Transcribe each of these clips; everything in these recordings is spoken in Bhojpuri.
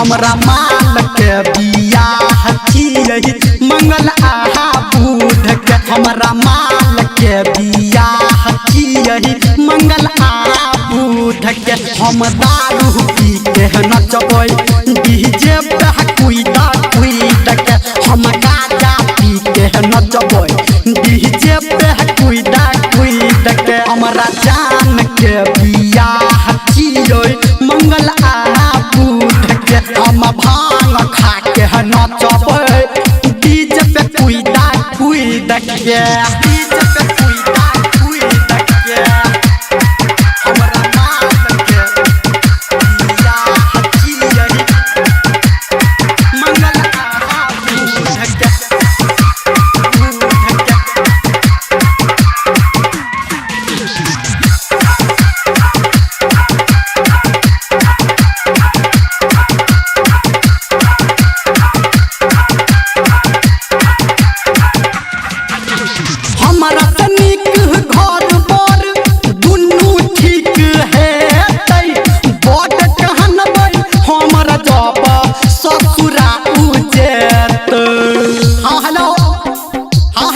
हमरा माल के बियाह छियै मंगल आहा बुध के हमरा माल के बियाह छियै मंगल आहा बुध के हम दारू पी के नचबै डीजे पे कुइदा कुइद के हम गाजा पी के नचबै डीजे पे कुइदा कुइद के हमरा जान के बियाह छियै मंगल आहा बुध के हम भांग खा के नचबै डीजे पे कुइदा कुइद के डीजे पे कुइदा कुइद के हमरा माल के बियाह छियै मंगल आहा बुध के हमरा तनिक घर बर दुनू ठीक हेतै बड़ कहनबै हमरा जब ससुरा उजेतै। हाँ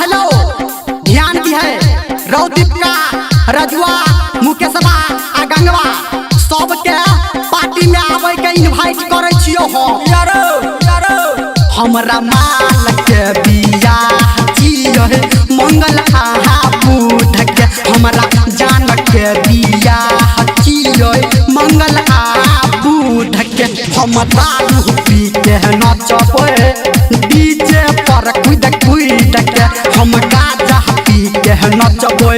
हेलो ध्यान दी है रौदीपका रजुआ मुकेशवा आ गंगवा सबके पार्टी में आबै के इनवाइट करै छियो यारो हमरा माल के बियाह छियै मंगल आहा बुध के हमरा जान के बियाह छियै मंगल आहा बुध के हम दारू पी के नचबै डीजे पर कुइद कुइद के हम गाजा पी के नचबै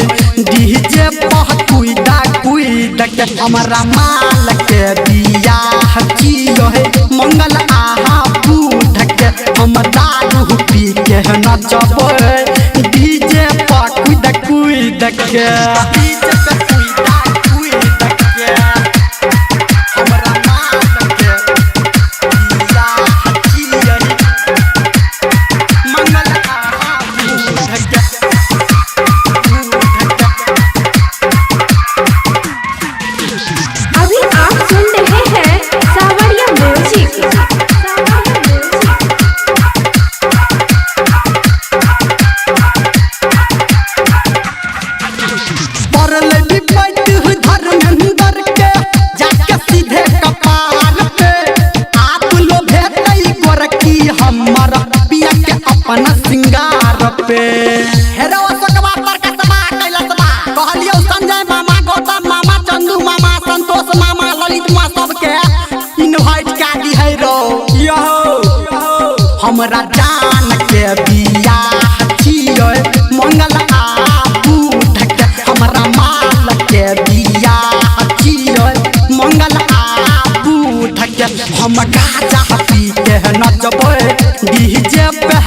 डीजे पर कुइद कुइद के हमरा माल के बियाह छियै मंगल आहा बुध के हम दारू पी के नचबै डीजे पर कुइद कुइद के डीजे पे कुइदा कुइद के हमरा माल के बियाह छियै मंगल आहा बुध के अभी आप सुन रहे हैं सावरिया म्यूजिक। परल विपैत धर्मेंद्र के जाके सीधे कपार पे आप लो भेटै गोरकी हमर पिया के अपना सिंगार पे हेरो सकवा पर कसबा कैलसबा कहलियो संजय मामा गौतम मामा चंदू मामा संतोष मामा ललित मामा सबके इनवाइट का दी है रो हमरा जान के बियाह छियै मंगल आहा बुध के हमरा माल के बियाह छियै मंगल आहा बुध के हम गाजा पी के नचबै डीजे पे